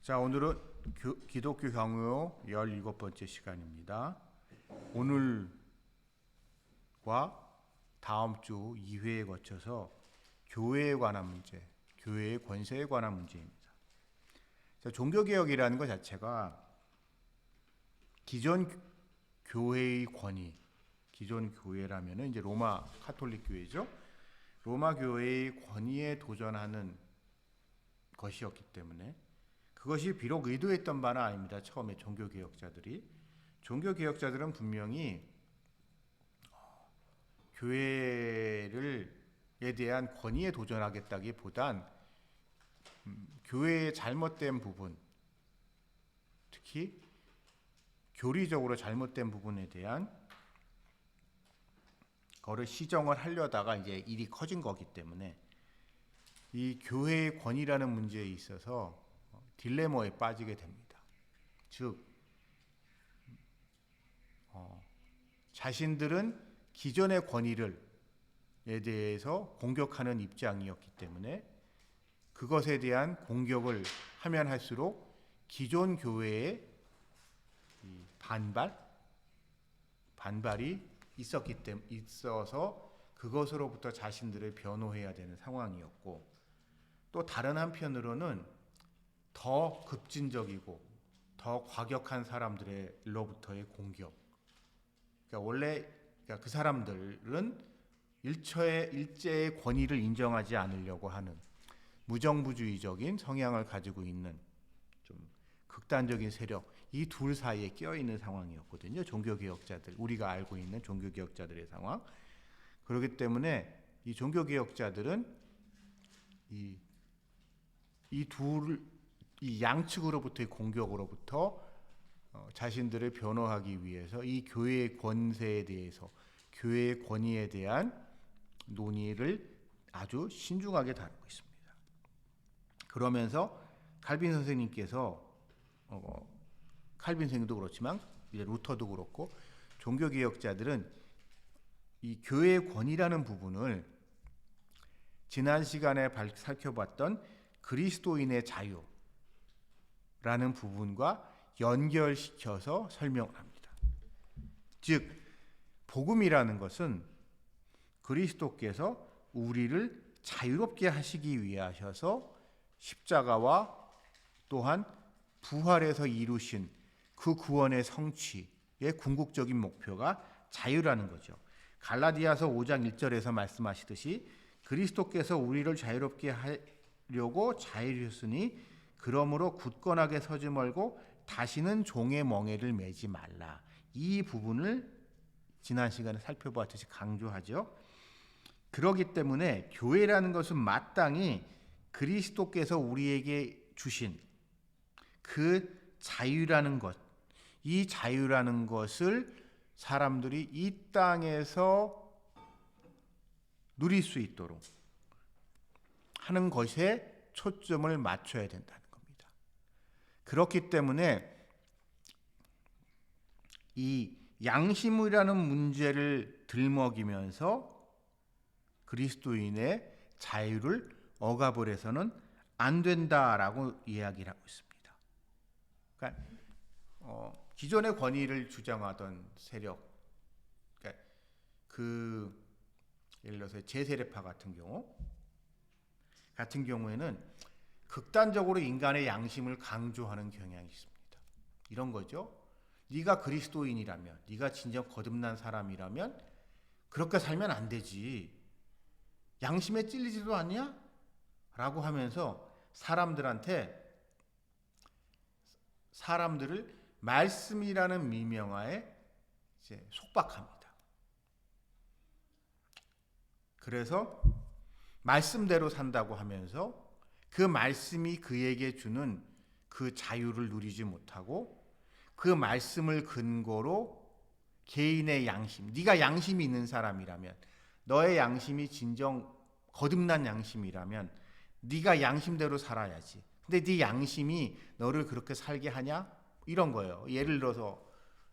자, 오늘은 기독교 경요 17번째 시간입니다. 오늘과 다음 주 2회에 거쳐서 교회에 관한 문제, 교회의 권세에 관한 문제입니다. 자, 종교개혁이라는 것 자체가 기존 교회의 권위, 기존 교회라면 이제 로마 카톨릭 교회죠. 로마 교회의 권위에 도전하는 것이었기 때문에 그것이 비록 의도했던 바는 아닙니다. 처음에 종교개혁자들은 분명히 교회에 대한 권위에 도전하겠다기보단 교회의 잘못된 부분, 특히 교리적으로 잘못된 부분에 대한 거를 시정을 하려다가 이제 일이 커진 거기 때문에 이 교회의 권위라는 문제에 있어서 딜레마에 빠지게 됩니다. 즉, 자신들은 기존의 권위에 대해서 공격하는 입장이었기 때문에 그것에 대한 공격을 하면 할수록 기존 교회의 반발이 있어서 그것으로부터 자신들을 변호해야 되는 상황이었고, 또 다른 한편으로는 더 급진적이고 더 과격한 사람들로부터의 공격. 그러니까 그 사람들은 일제의 권위를 인정하지 않으려고 하는 무정부주의적인 성향을 가지고 있는 좀 극단적인 세력, 이 둘 사이에 껴있는 상황이었거든요. 종교개혁자들, 우리가 알고 있는 종교개혁자들의 상황. 그렇기 때문에 이 종교개혁자들은 이 양측으로부터의 공격으로부터 자신들을 변호하기 위해서 이 교회의 권세에 대해서, 교회의 권위에 대한 논의를 아주 신중하게 다루고 있습니다. 그러면서 칼빈 선생님께서 칼빈 선생도 그렇지만 이제 루터도 그렇고 종교개혁자들은 이 교회의 권위라는 부분을 지난 시간에 살펴봤던 그리스도인의 자유라는 부분과 연결시켜서 설명합니다. 즉, 복음이라는 것은 그리스도께서 우리를 자유롭게 하시기 위해 하셔서 십자가와 또한 부활에서 이루신 그 구원의 성취의 궁극적인 목표가 자유라는 거죠. 갈라디아서 5장 1절에서 말씀하시듯이 그리스도께서 우리를 자유롭게 하려고 자유하셨으니 그러므로 굳건하게 서지 말고 다시는 종의 멍에를 매지 말라. 이 부분을 지난 시간에 살펴보았듯이 강조하죠. 그렇기 때문에 교회라는 것은 마땅히 그리스도께서 우리에게 주신 그 자유라는 것, 이 자유라는 것을 사람들이 이 땅에서 누릴 수 있도록 하는 것에 초점을 맞춰야 된다는 겁니다. 그렇기 때문에 이 양심이라는 문제를 들먹이면서 그리스도인의 자유를 억압을 해서는 안 된다라고 이야기를 하고 있습니다. 그러니까 기존의 권위를 주장하던 세력, 그러니까 예를 들어서 제세례파 같은 경우에는 극단적으로 인간의 양심을 강조하는 경향이 있습니다. 이런 거죠. 네가 그리스도인이라면, 네가 진정 거듭난 사람이라면 그렇게 살면 안 되지. 양심에 찔리지도 않냐? 라고 하면서 사람들을 말씀이라는 미명하에 이제 속박합니다. 그래서 말씀대로 산다고 하면서 그 말씀이 그에게 주는 그 자유를 누리지 못하고 그 말씀을 근거로 개인의 양심, 네가 양심이 있는 사람이라면, 너의 양심이 진정 거듭난 양심이라면 네가 양심대로 살아야지. 근데 네 양심이 너를 그렇게 살게 하냐? 이런 거예요. 예를 들어서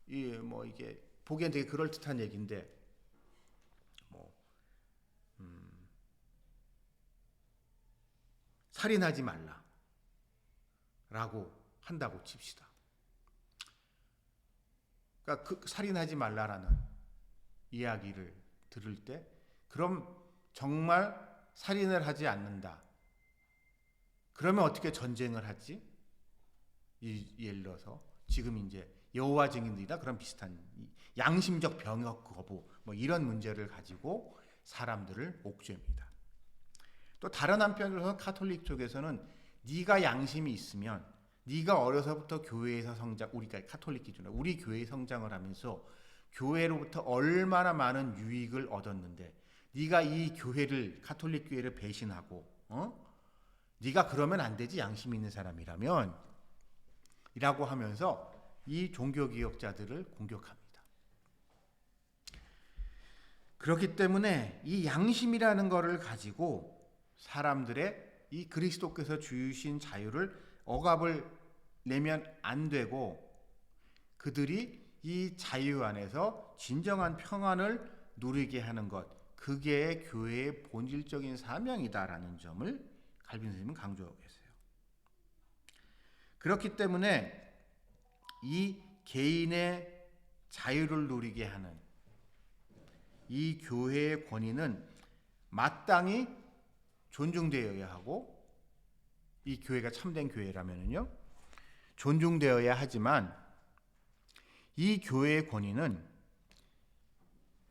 이게 보기엔 되게 그럴듯한 얘기인데 살인하지 말라라고 한다고 칩시다. 그러니까 살인하지 말라라는 이야기를 들을 때 그럼 정말 살인을 하지 않는다. 그러면 어떻게 전쟁을 하지? 예를 들어서 지금 이제 여호와 증인들이나 그런 비슷한 양심적 병역 거부 뭐 이런 문제를 가지고 사람들을 옥죄입니다. 또 다른 한편으로는 카톨릭 쪽에서는 네가 양심이 있으면 네가 어려서부터 교회에서 우리가 카톨릭 기준으로 우리 교회 성장을 하면서 교회로부터 얼마나 많은 유익을 얻었는데 네가 이 교회를 카톨릭 교회를 배신하고 네가 그러면 안 되지 양심 있는 사람이라면 이라고 하면서 이 종교개혁자들을 공격합니다. 그렇기 때문에 이 양심이라는 것을 가지고 사람들의 이 그리스도께서 주신 자유를 억압을 내면 안 되고 그들이 이 자유 안에서 진정한 평안을 누리게 하는 것, 그게 교회의 본질적인 사명이다라는 점을 칼빈 선생님은 강조하고 계세요. 그렇기 때문에 이 개인의 자유를 누리게 하는 이 교회의 권위는 마땅히 존중되어야 하고 이 교회가 참된 교회라면요 존중되어야 하지만 이 교회의 권위는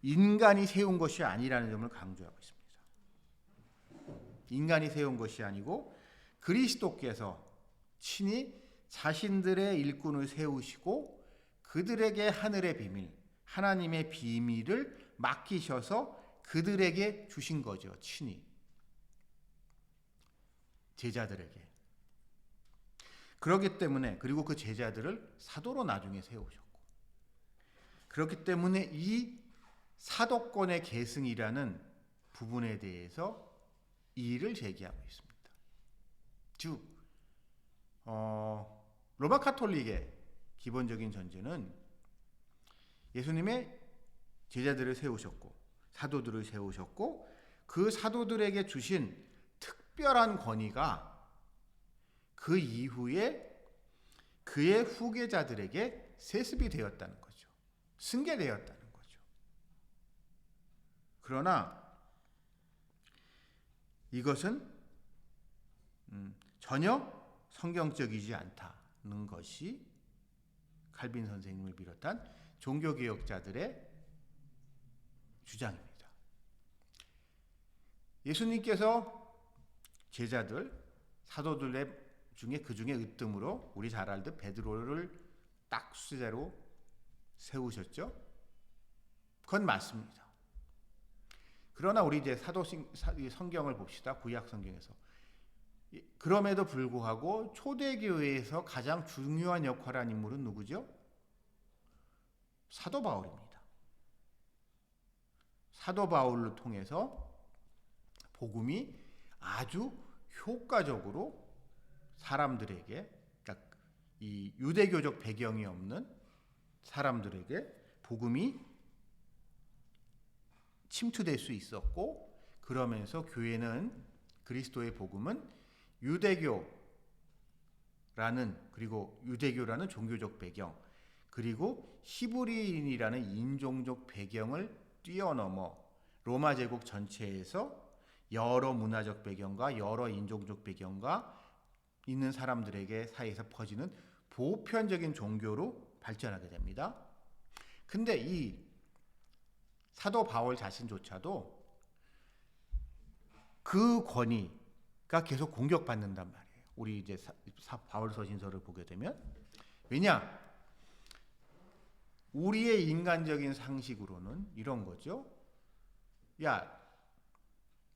인간이 세운 것이 아니라는 점을 강조하고 있습니다. 인간이 세운 것이 아니고 그리스도께서 친히 자신들의 일꾼을 세우시고 그들에게 하늘의 비밀, 하나님의 비밀을 맡기셔서 그들에게 주신 거죠. 친히 제자들에게. 그렇기 때문에 그리고 그 제자들을 사도로 나중에 세우셨고 그렇기 때문에 이 사도권의 계승이라는 부분에 대해서 이의를 제기하고 있습니다. 즉 로마 카톨릭의 기본적인 전제는 예수님의 제자들을 세우셨고 사도들을 세우셨고 그 사도들에게 주신 특별한 권위가 그 이후에 그의 후계자들에게 세습이 되었다는 거죠. 승계되었다는 거죠. 그러나 이것은 전혀 성경적이지 않다는 것이 칼빈 선생님을 비롯한 종교개혁자들의 주장입니다. 예수님께서 제자들, 사도들 중에 그 중에 으뜸으로 우리 잘 알듯 베드로를 딱 수제자로 세우셨죠? 그건 맞습니다. 그러나 우리 이제 성경을 봅시다. 구약 성경에서. 그럼에도 불구하고 초대교회에서 가장 중요한 역할을 한 인물은 누구죠? 사도 바울입니다. 사도 바울을 통해서 복음이 아주 효과적으로 사람들에게, 그러니까 이 유대교적 배경이 없는 사람들에게 복음이 침투될 수 있었고, 그러면서 교회는 그리스도의 복음은 유대교라는, 그리고 유대교라는 종교적 배경, 그리고 히브리인이라는 인종적 배경을 뛰어넘어 로마 제국 전체에서 여러 문화적 배경과 여러 인종적 배경과 있는 사람들에게 사이에서 퍼지는 보편적인 종교로 발전하게 됩니다. 근데 이 사도 바울 자신조차도 그 권위가 계속 공격받는단 말이에요. 우리 이제 바울 서신서를 보게 되면. 왜냐? 우리의 인간적인 상식으로는 이런 거죠. 야,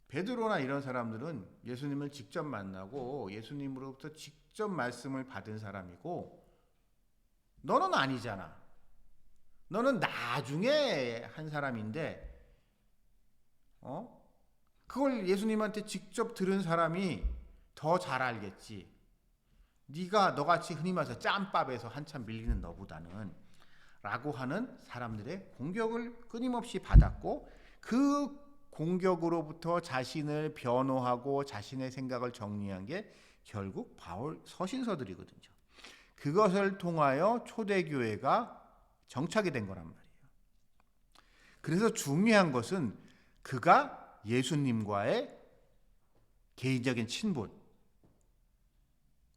베드로나 이런 사람들은 예수님을 직접 만나고 예수님으로부터 직접 말씀을 받은 사람이고 너는 아니잖아. 너는 나중에 한 사람인데 그걸 예수님한테 직접 들은 사람이 더 잘 알겠지. 네가 너같이 흔히 말해서 짬밥에서 한참 밀리는 너보다는 라고 하는 사람들의 공격을 끊임없이 받았고 그 공격으로부터 자신을 변호하고 자신의 생각을 정리한 게 결국 바울 서신서들이거든요. 그것을 통하여 초대교회가 정착이 된 거란 말이에요. 그래서 중요한 것은 그가 예수님과의 개인적인 친분,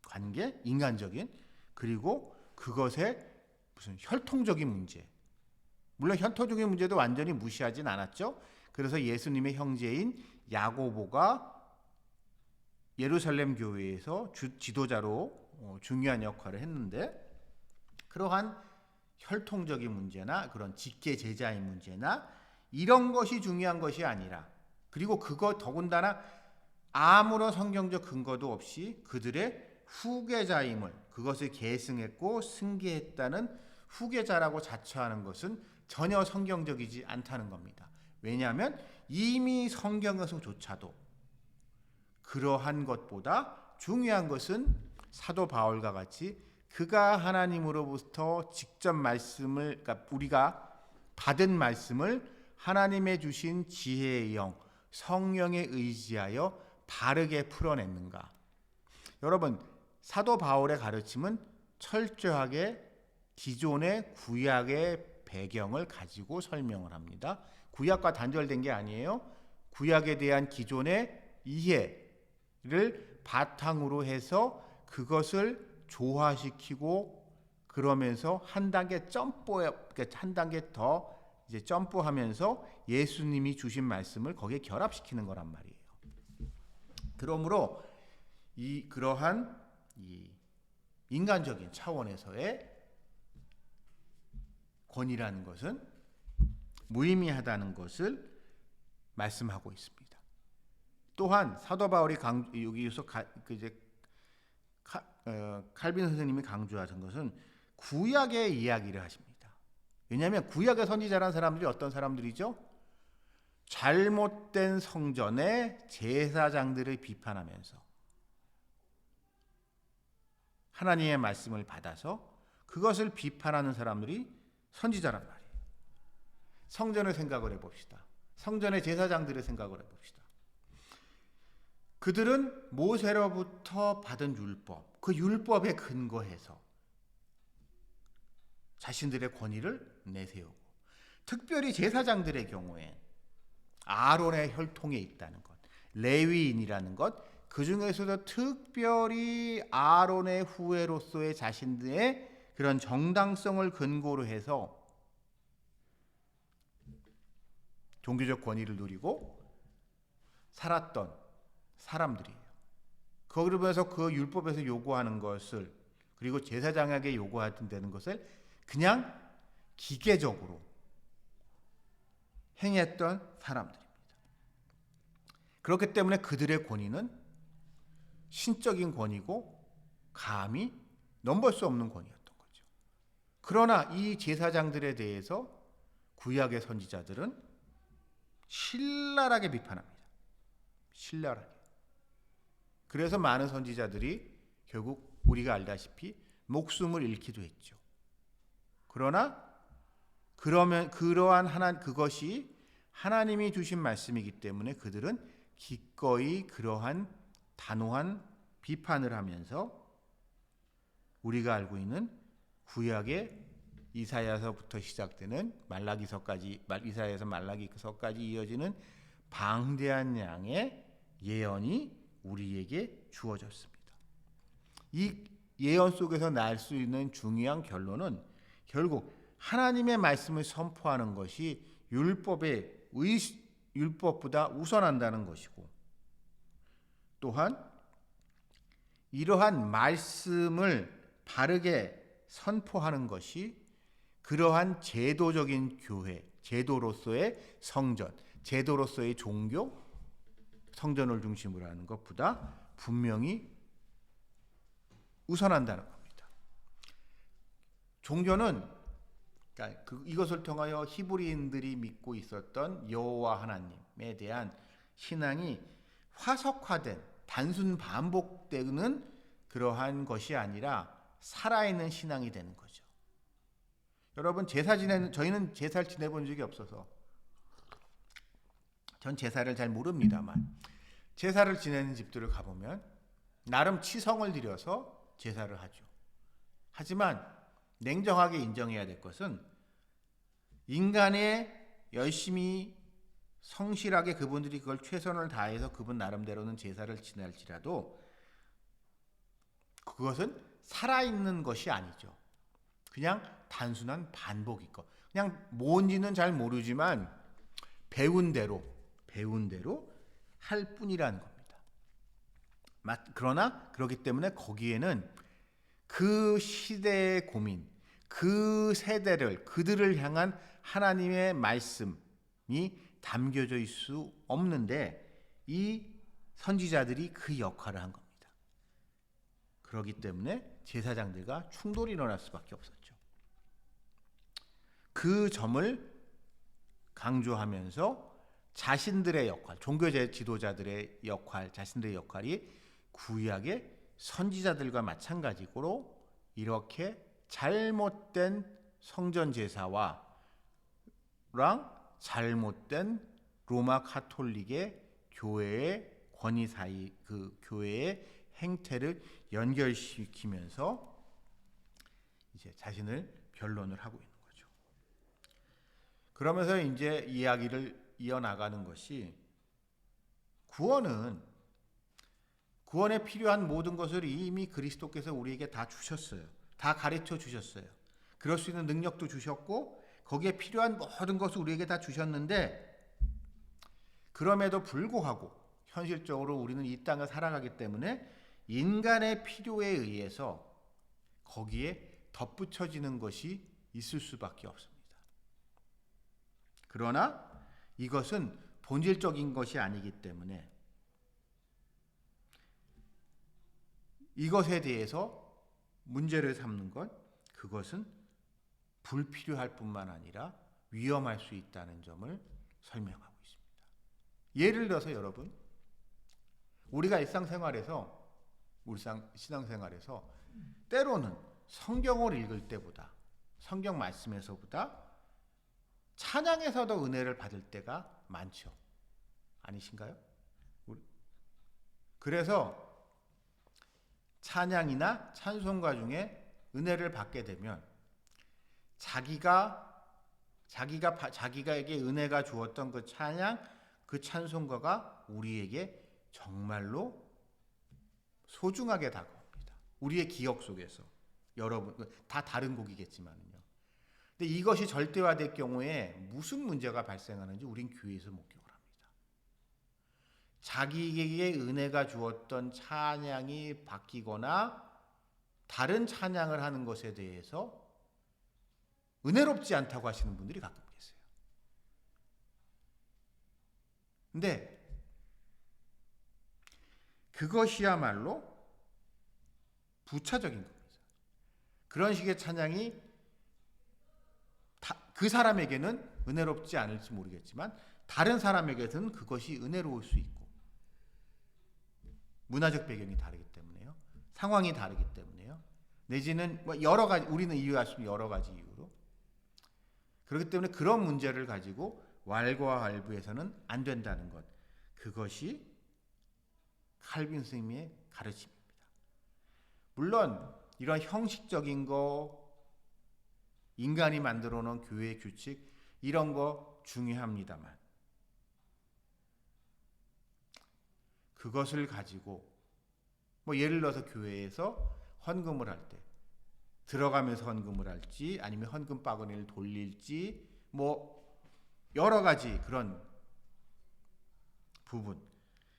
관계, 인간적인, 그리고 그것의 무슨 혈통적인 문제. 물론 혈통적인 문제도 완전히 무시하진 않았죠. 그래서 예수님의 형제인 야고보가 예루살렘 교회에서 지도자로 중요한 역할을 했는데, 그러한 혈통적인 문제나 그런 직계 제자의 문제나 이런 것이 중요한 것이 아니라, 그리고 그거 더군다나 아무런 성경적 근거도 없이 그들의 후계자임을, 그것을 계승했고 승계했다는 후계자라고 자처하는 것은 전혀 성경적이지 않다는 겁니다. 왜냐하면 이미 성경에서조차도 그러한 것보다 중요한 것은 사도 바울과 같이 그가 하나님으로부터 직접 말씀을, 그러니까 우리가 받은 말씀을 하나님의 주신 지혜의 영, 성령에 의지하여 바르게 풀어냈는가. 여러분, 사도 바울의 가르침은 철저하게 기존의 구약의 배경을 가지고 설명을 합니다. 구약과 단절된 게 아니에요. 구약에 대한 기존의 이해를 바탕으로 해서 그것을 조화시키고, 그러면서 한 단계 더 이제 점프하면서 예수님이 주신 말씀을 거기에 결합시키는 거란 말이에요. 그러므로 그러한 인간적인 차원에서의 권위라는 것은 무의미하다는 것을 말씀하고 있습니다. 또한 사도 바울이 여기서 칼빈 선생님이 강조하신 것은 구약의 이야기를 하십니다. 왜냐하면 구약의 선지자라는 사람들이 어떤 사람들이죠? 잘못된 성전의 제사장들을 비판하면서 하나님의 말씀을 받아서 그것을 비판하는 사람들이 선지자란 말이에요. 성전의 생각을 해봅시다. 성전의 제사장들의 생각을 해봅시다. 그들은 모세로부터 받은 율법, 그 율법에 근거해서 자신들의 권위를 내세우고, 특별히 제사장들의 경우에 아론의 혈통에 있다는 것, 레위인이라는 것, 그 중에서도 특별히 아론의 후예로서의 자신들의 그런 정당성을 근거로 해서 종교적 권위를 누리고 살았던 사람들이에요. 그러면서 그 율법에서 요구하는 것을, 그리고 제사장에게 요구하는 것을 그냥 기계적으로 행했던 사람들입니다. 그렇기 때문에 그들의 권위는 신적인 권위고 감히 넘볼 수 없는 권위였던 거죠. 그러나 이 제사장들에 대해서 구약의 선지자들은 신랄하게 비판합니다. 신랄하게. 그래서 많은 선지자들이 결국 우리가 알다시피 목숨을 잃기도 했죠. 그러나 그것이 하나님이 주신 말씀이기 때문에 그들은 기꺼이 그러한 단호한 비판을 하면서 우리가 알고 있는 구약의 이사야서부터 시작되는 이사야서 말라기서까지 이어지는 방대한 양의 예언이 우리에게 주어졌습니다. 이 예언 속에서 날 수 있는 중요한 결론은 결국 하나님의 말씀을 선포하는 것이 율법보다 우선한다는 것이고, 또한 이러한 말씀을 바르게 선포하는 것이 그러한 제도적인 교회, 제도로서의 성전, 제도로서의 종교, 성전을 중심으로 하는 것보다 분명히 우선한다는 겁니다. 종교는, 그러니까 이것을 통하여 히브리인들이 믿고 있었던 여호와 하나님에 대한 신앙이 화석화된, 단순 반복되는 그러한 것이 아니라 살아있는 신앙이 되는 거죠. 여러분, 저희는 제사를 지내본 적이 없어서 전 제사를 잘 모릅니다만, 제사를 지내는 집들을 가보면 나름 치성을 들여서 제사를 하죠. 하지만 냉정하게 인정해야 될 것은 인간의 열심히 성실하게 그분들이 그걸 최선을 다해서 그분 나름대로는 제사를 지낼지라도 그것은 살아있는 것이 아니죠. 그냥 단순한 반복일 것. 그냥 뭔지는 잘 모르지만 배운 대로 할 뿐이라는 겁니다. 그러나 그렇기 때문에 거기에는 그 시대의 고민, 그 세대를 그들을 향한 하나님의 말씀이 담겨져 있을 수 없는데 이 선지자들이 그 역할을 한 겁니다. 그렇기 때문에 제사장들과 충돌이 일어날 수밖에 없었죠. 그 점을 강조하면서 자신들의 역할, 종교 지도자들의 역할, 자신들의 역할이 구약의 선지자들과 마찬가지로 이렇게 잘못된 성전 제사와 잘못된 로마 카톨릭의 교회의 권위 사이 그 교회의 행태를 연결시키면서 이제 자신을 변론을 하고 있는 거죠. 그러면서 이제 이야기를 이어나가는 것이 구원에 필요한 모든 것을 이미 그리스도께서 우리에게 다 주셨어요. 다 가르쳐 주셨어요. 그럴 수 있는 능력도 주셨고 거기에 필요한 모든 것을 우리에게 다 주셨는데 그럼에도 불구하고 현실적으로 우리는 이 땅을 살아가기 때문에 인간의 필요에 의해서 거기에 덧붙여지는 것이 있을 수밖에 없습니다. 그러나 이것은 본질적인 것이 아니기 때문에 이것에 대해서 문제를 삼는 것, 그것은 불필요할 뿐만 아니라 위험할 수 있다는 점을 설명하고 있습니다. 예를 들어서 여러분, 우리가 신앙생활에서 때로는 성경을 읽을 때보다, 성경 말씀에서보다 찬양에서도 은혜를 받을 때가 많죠. 아니신가요? 그래서 찬양이나 찬송가 중에 은혜를 받게 되면 자기가에게 은혜가 주었던 그 찬양, 그 찬송가가 우리에게 정말로 소중하게 다가옵니다. 우리의 기억 속에서. 여러분, 다 다른 곡이겠지만요. 근데 이것이 절대화될 경우에 무슨 문제가 발생하는지 우린 교회에서 목격을 합니다. 자기에게 은혜가 주었던 찬양이 바뀌거나 다른 찬양을 하는 것에 대해서 은혜롭지 않다고 하시는 분들이 가끔 계세요. 근데 그것이야말로 부차적인 겁니다. 그런 식의 찬양이 그 사람에게는 은혜롭지 않을지 모르겠지만 다른 사람에게는 그것이 은혜로울 수 있고 문화적 배경이 다르기 때문에요. 상황이 다르기 때문에요. 내지는 여러 가지 우리는 이유할 수 있는 여러 가지 이유로 그렇기 때문에 그런 문제를 가지고 왈가왈부해서는 안 된다는 것. 그것이 칼빈 스님의 가르침입니다. 물론 이런 형식적인 거 인간이 만들어 놓은 교회의 규칙 이런 거 중요합니다만 그것을 가지고 예를 들어서 교회에서 헌금을 할 때 들어가면서 헌금을 할지 아니면 헌금 바구니를 돌릴지 여러 가지 그런 부분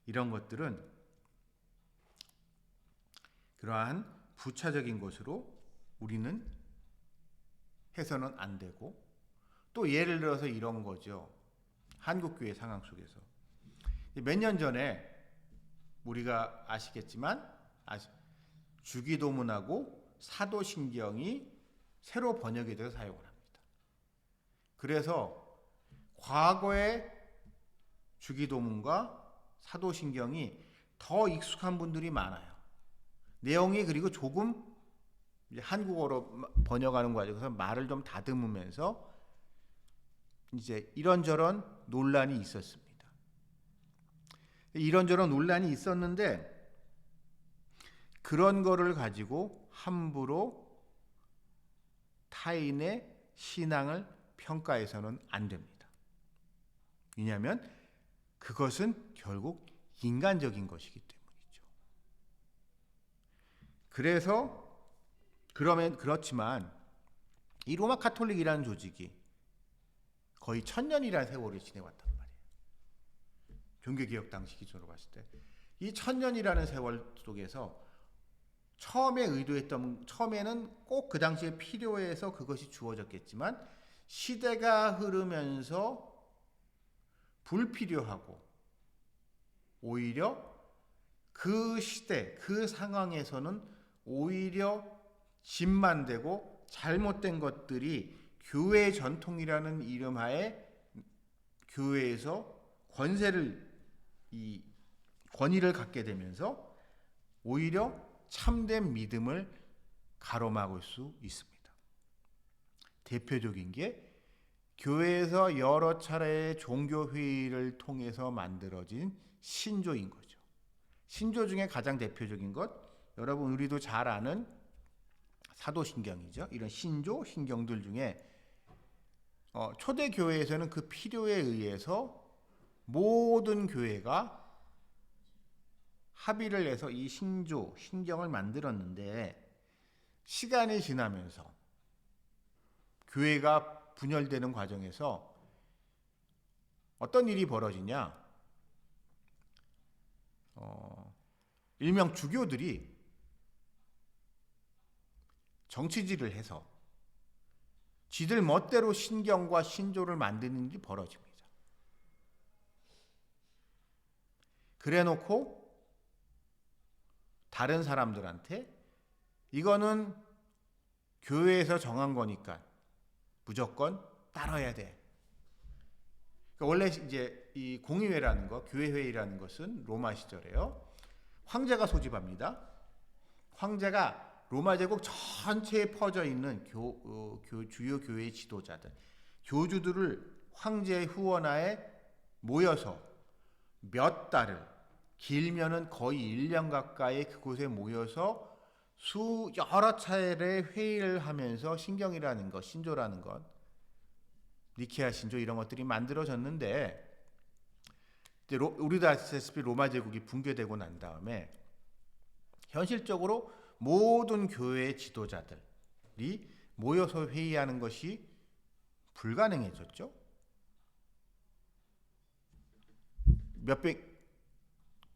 이런 것들은 그러한 부차적인 것으로 우리는 해서는 안 되고 또 예를 들어서 이런 거죠. 한국교회 상황 속에서 몇 년 전에 우리가 아시겠지만 주기도문하고 사도신경이 새로 번역이 돼서 사용을 합니다. 그래서 과거의 주기도문과 사도신경이 더 익숙한 분들이 많아요. 내용이 그리고 조금 이제 한국어로 번역하는 과정에서 말을 좀 다듬으면서 이제 이런저런 논란이 있었습니다. 이런저런 논란이 있었는데 그런 거를 가지고 함부로 타인의 신앙을 평가해서는 안 됩니다. 왜냐하면 그것은 결국 인간적인 것이기 때문이죠. 그렇지만 이 로마 카톨릭이라는 조직이 거의 1000년이라는 세월을 지내왔단 말이에요. 종교개혁 당시 기준으로 봤을 때. 이 1000년이라는 세월 속에서 처음에는 꼭 그 당시에 필요해서 그것이 주어졌겠지만 시대가 흐르면서 불필요하고 오히려 그 시대, 그 상황에서는 오히려 짐만 되고 잘못된 것들이 교회 전통이라는 이름하에 교회에서 권위를 갖게 되면서 오히려 참된 믿음을 가로막을 수 있습니다. 대표적인 게 교회에서 여러 차례의 종교회의를 통해서 만들어진 신조인 거죠. 신조 중에 가장 대표적인 것, 여러분 우리도 잘 아는 사도신경이죠. 이런 신경들 중에 초대 교회에서는 그 필요에 의해서 모든 교회가 합의를 해서 이 신경을 만들었는데 시간이 지나면서 교회가 분열되는 과정에서 어떤 일이 벌어지냐? 일명 주교들이 정치질을 해서 지들 멋대로 신경과 신조를 만드는 일이 벌어집니다. 그래놓고 다른 사람들한테 이거는 교회에서 정한 거니까 무조건 따라야 돼. 그러니까 원래 이제 이 공의회라는 거, 교회회의라는 것은 로마 시절에요. 황제가 소집합니다. 황제가 로마 제국 전체에 퍼져 있는 주요 교회의 지도자들, 교주들을 황제의 후원하에 모여서 몇 달을, 길면은 거의 1년 가까이 그곳에 모여서 여러 차례 회의를 하면서 신경이라는 것, 신조라는 것, 니케아 신조 이런 것들이 만들어졌는데 우리도 아시다시피 로마 제국이 붕괴되고 난 다음에 현실적으로 모든 교회의 지도자들이 모여서 회의하는 것이 불가능해졌죠.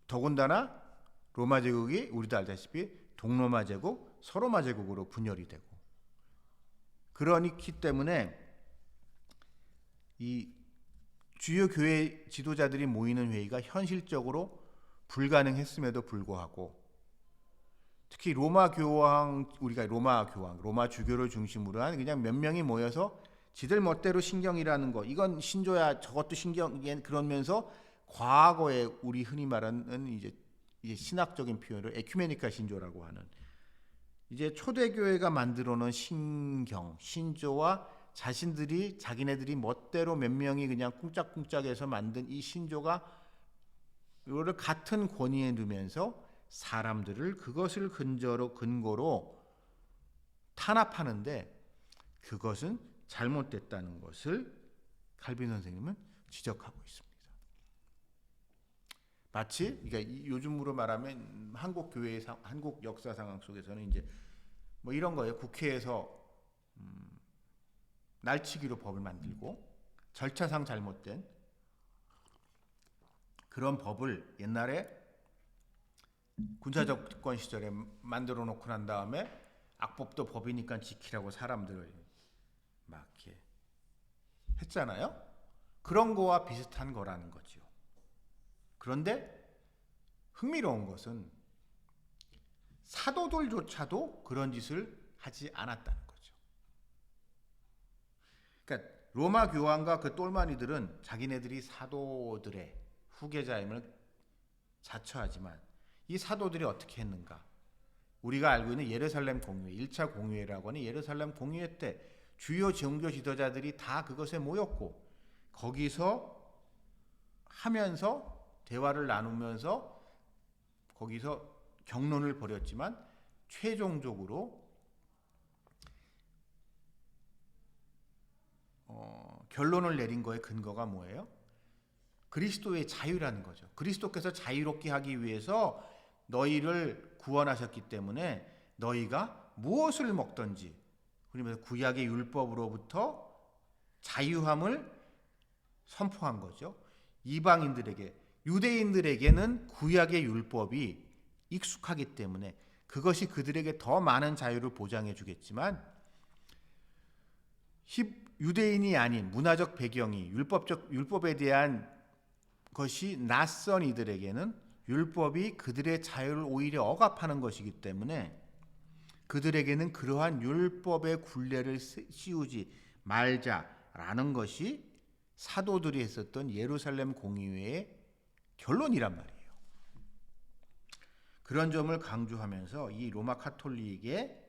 더군다나 로마 제국이 우리도 알다시피 동로마 제국, 서로마 제국으로 분열이 되고, 그러기 때문에 이 주요 교회 지도자들이 모이는 회의가 현실적으로 불가능했음에도 불구하고 특히 로마 주교를 중심으로 한 그냥 몇 명이 모여서 지들 멋대로 신경이라는 거, 이건 신조야, 저것도 신경이야, 그러면서 과거에 우리 흔히 말하는 이제 신학적인 표현으로 에큐메니카 신조라고 하는 이제 초대교회가 만들어 놓은 신조와 자기네들이 멋대로 몇 명이 그냥 쿵짝쿵짝해서 만든 이 신조가 이거를 같은 권위에 두면서 사람들을 그것을 근거로 탄압하는데 그것은 잘못됐다는 것을 칼빈 선생님은 지적하고 있습니다. 마치 그러니까 요즘으로 말하면 한국 역사 상황 속에서는 이제 뭐 이런 거예요. 국회에서 날치기로 법을 만들고 절차상 잘못된 그런 법을 옛날에 군사적 집권 시절에 만들어 놓고 난 다음에 악법도 법이니까 지키라고 사람들을 막 이렇게 했잖아요. 그런 거와 비슷한 거라는 거죠. 그런데 흥미로운 것은 사도들조차도 그런 짓을 하지 않았다는 거죠. 그러니까 로마 교황과 그 똘마니들은 자기네들이 사도들의 후계자임을 자처하지만 이 사도들이 어떻게 했는가? 우리가 알고 있는 예루살렘 공의회, 1차 공의회라고 하는 예루살렘 공의회 때 주요 종교 지도자들이 다 그것에 모였고 거기서 하면서 대화를 나누면서 거기서 경론을 벌였지만 최종적으로 결론을 내린 거의 근거가 뭐예요? 그리스도의 자유라는 거죠. 그리스도께서 자유롭게 하기 위해서 너희를 구원하셨기 때문에 너희가 무엇을 먹든지, 그러면서 구약의 율법으로부터 자유함을 선포한 거죠. 이방인들에게, 유대인들에게는 구약의 율법이 익숙하기 때문에 그것이 그들에게 더 많은 자유를 보장해 주겠지만, 유대인이 아닌 문화적 배경이 율법에 대한 것이 낯선 이들에게는 율법이 그들의 자유를 오히려 억압하는 것이기 때문에 그들에게는 그러한 율법의 굴레를 씌우지 말자라는 것이 사도들이 했었던 예루살렘 공의회의 결론이란 말이에요. 그런 점을 강조하면서 이 로마 카톨릭의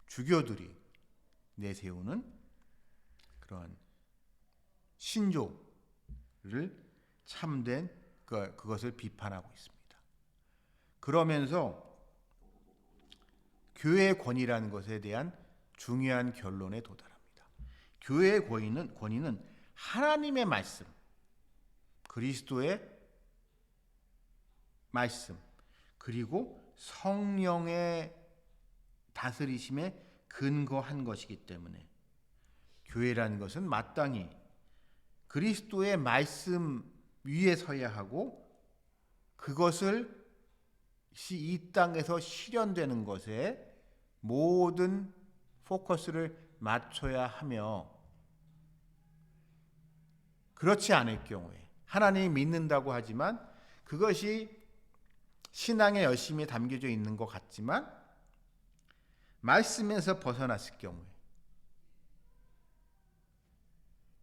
주교들이 내세우는 그런 신조를 참된 그것을 비판하고 있습니다. 그러면서 교회의 권위라는 것에 대한 중요한 결론에 도달합니다. 교회의 권위는 하나님의 말씀, 그리스도의 말씀, 그리고 성령의 다스리심에 근거한 것이기 때문에 교회라는 것은 마땅히 그리스도의 말씀 위에 서야 하고, 그것을 이 땅에서 실현되는 것에 모든 포커스를 맞춰야 하며, 그렇지 않을 경우에 하나님이 믿는다고 하지만 그것이 신앙의 열심이 담겨져 있는 것 같지만 말씀에서 벗어났을 경우에,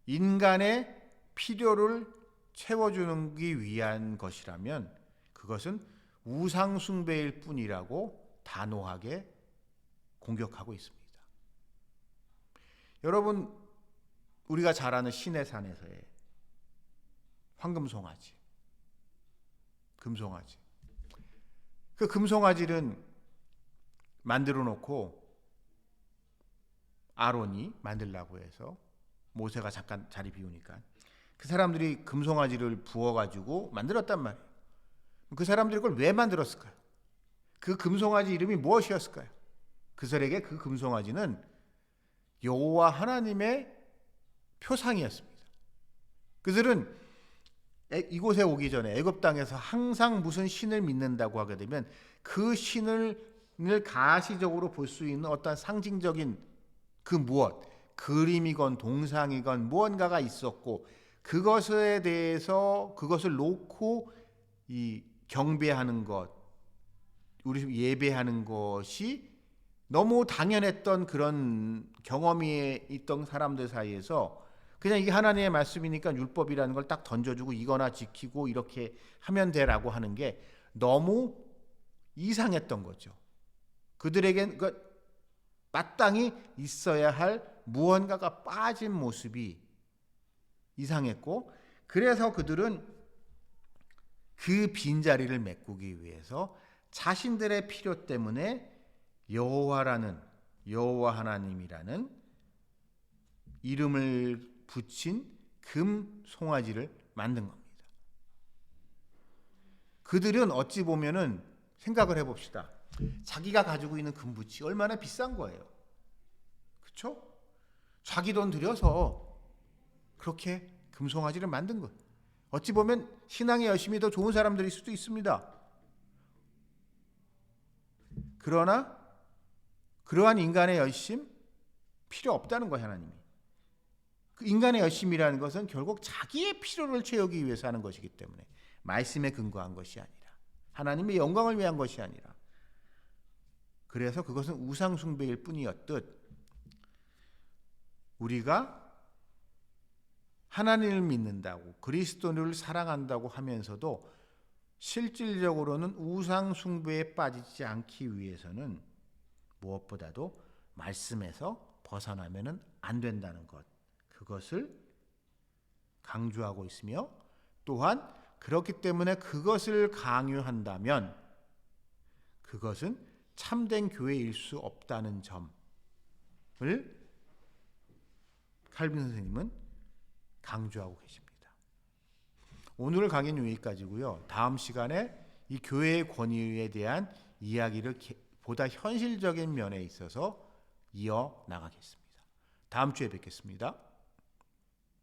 인간의 필요를 채워주기 위한 것이라면 그것은 우상숭배일 뿐이라고 단호하게 공격하고 있습니다. 여러분, 우리가 잘 아는 시내산에서의 황금송아지, 금송아지. 그 금송아지는 만들어 놓고 아론이 만들라고 해서 모세가 잠깐 자리 비우니까 그 사람들이 금송아지를 부어가지고 만들었단 말이에요. 그 사람들이 그걸 왜 만들었을까요? 그 금송아지 이름이 무엇이었을까요? 그들에게 그 금송아지는 여호와 하나님의 표상이었습니다. 그들은 이곳에 오기 전에 애굽 땅에서 항상 무슨 신을 믿는다고 하게 되면 그 신을 가시적으로 볼 수 있는 어떤 상징적인 그 무엇, 그림이건 동상이건 무언가가 있었고, 그것에 대해서 그것을 놓고 이 경배하는 것, 우리 예배하는 것이 너무 당연했던 그런 경험이 있던 사람들 사이에서 그냥 이게 하나님의 말씀이니까 율법이라는 걸 딱 던져주고 이거나 지키고 이렇게 하면 돼라고 하는 게 너무 이상했던 거죠. 그들에겐 마땅히 있어야 할 무언가가 빠진 모습이 이상했고, 그래서 그들은 그 빈자리를 메꾸기 위해서 자신들의 필요 때문에 여호와 하나님이라는 이름을 붙인 금 송아지를 만든 겁니다. 그들은 어찌 보면은 생각을 해봅시다. 자기가 가지고 있는 금붙이 얼마나 비싼 거예요. 그렇죠? 자기 돈 들여서 그렇게 금송아지를 만든 것. 어찌 보면 신앙의 열심이 더 좋은 사람들일 수도 있습니다. 그러나 그러한 인간의 열심 필요 없다는 거예요, 하나님이. 그 인간의 열심이라는 것은 결국 자기의 필요를 채우기 위해서 하는 것이기 때문에 말씀에 근거한 것이 아니라, 하나님의 영광을 위한 것이 아니라, 그래서 그것은 우상 숭배일 뿐이었듯, 우리가 하나님을 믿는다고 그리스도를 사랑한다고 하면서도 실질적으로는 우상 숭배에 빠지지 않기 위해서는 무엇보다도 말씀에서 벗어나면은 안 된다는 것, 그것을 강조하고 있으며, 또한 그렇기 때문에 그것을 강요한다면 그것은 참된 교회일 수 없다는 점을 칼빈 선생님은 강조하고 계십니다. 오늘 강의는 여기까지고요. 다음 시간에 이 교회의 권위에 대한 이야기를 보다 현실적인 면에 있어서 이어 나가겠습니다. 다음 주에 뵙겠습니다.